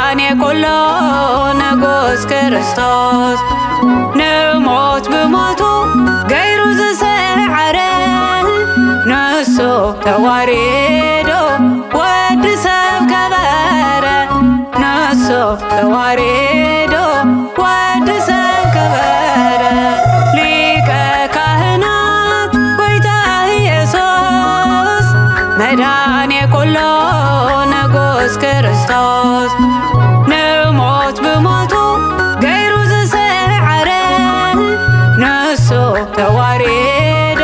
መዳኔ ኩሉ ንጉስ ክርስቶስ ንሞት ብሞቱ ገይሩ ዝሰዓረ ንሱ ተዋሪዱ ወዲ ሰብ ከበረ ንሱ ተዋሪዱ ወዲ ሰብ ከበረ ሊቀ ካህናት ጎይታ ኢየሱስ መዳኔ ኩሉ ንጉስ ክርስቶስ ንሞት ብሞቱ ገይሩ ዝሰዓረ ንሱ ተዋሪዱ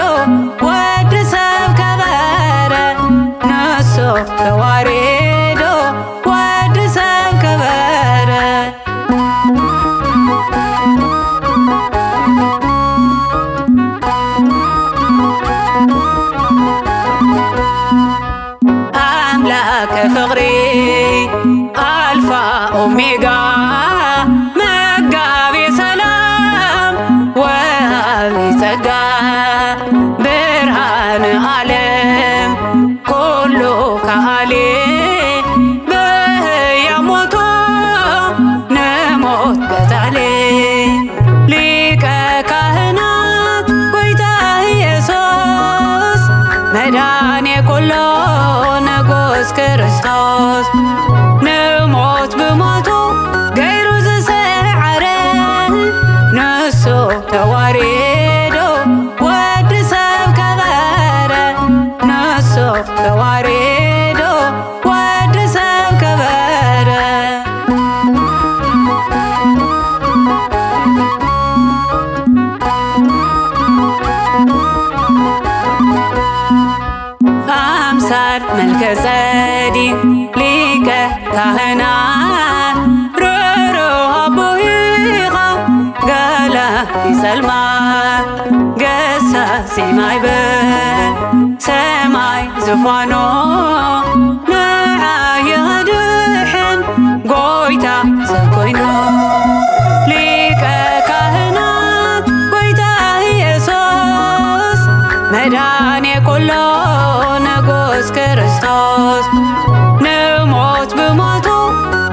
ወዲ ሰብ ከበረ ንሱ ተዋሪዱ ወዲ ሰብ ከበረ አምላከ ፍቅሪ አልፋ ኦሜጋ መጋቤ ሰላም ወሃቢ ጸጋ ብርሃነ ዓለም ኩሉ ካህሊ በሕያው ሞቱ ንሞት ገዛሊ ሊቀ ካህናት ጎይታ ኢየሱስ መዳኔ ኩሉ ንጉስ ክርስቶስ ንሞት ብሞቱ ገይሩ ዝሰዓረ ንሱ ተዋሪዱ ወዲ ሰብ ከበረ ንሱ ተዋሪዱ ወዲ ሰብ ከበረ አምሳል መልከ ጸዲቅ ሊቀ ካህናት ርኅሩህ አቦይኻ ገለ ይጸልማት ገሳጺ ማዕበል ሰማይ ዙፋኑ ንዓየ ኸድሕን ጎይታ ሰብ ኮይኑ ሊቀ ካህናት ጎይታ ኢየሱስ መዳኔ ኩሉ ንጉስ ክርስቶስ ንሞት ብሞቱ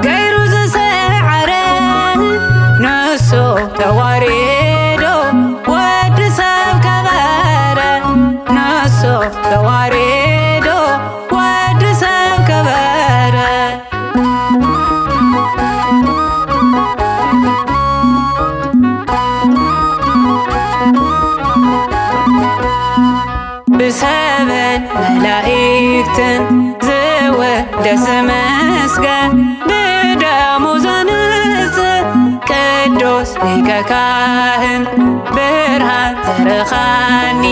ገይሩ ዝሰዓረ ንሱ ተዋሪዱ ወዲ ሰብ ከበረ ንሱ ተዋሪዱ ወዲ ሰብ ከበረ ብሰብን መላእክትን ዝወደስ መስገን ብደሙ ዘንጽእ ቅዱስ ሊቀ ካህን ብርሃን ዘርኻኒ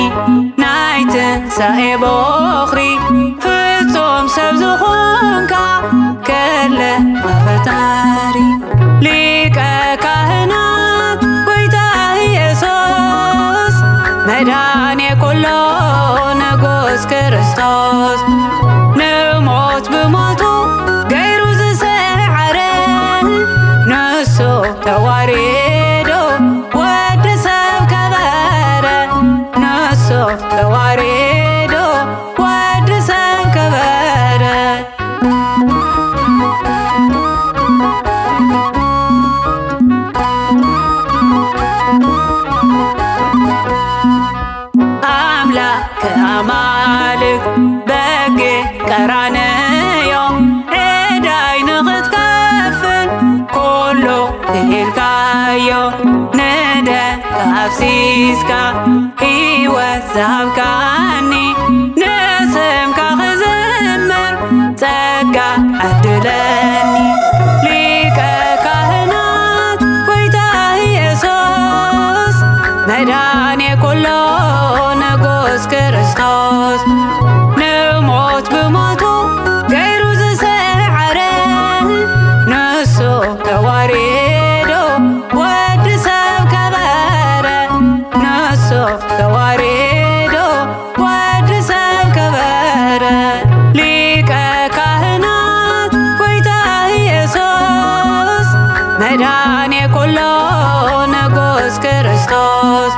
ናይ ትንሣኤ በኽሪ ፍጹም ሰብ ዝኾንካ ከለ ፈጣሪ ሊቀ ካህናት ጎይታ ኢየሱስ መዳኔ ኩሉ ንጉስ ክርስቶስ ንሞት ብሞቱ ገይሩ ዝሰዓረ ንሱ ተዋሪዱ ወዲ ሰብ ከበረ ንሱ ተዋሪዱ ወዲ ሰብ ከበረ አምላከ አማልክት በጌ ቀራንዮ ዕዳይ ንኽትከፍል ኩሉ ክኢልካዮ ንደም ኣፍሲስካ ሕይወት ዝሃብካኒ ንስምካ ክዝምር ጸጋ ዓድለኒ ሊቀ ካህናት ጎይታ ኢየሱስ መዳኔ ኩሉ ንጉስ ክርስቶስ ንሞት ብሞቱ ገይሩ ዝሰዓረ ንሱ ተዋሪዱ ወዲ ሰብ ከበረ ንሱ ተዋሪዱ ወዲ ሰብ ከበረ ሊቀ ካህናት ጎይታ ኢየሱስ መዳኔ ኩሉ ንጉስ ክርስቶስ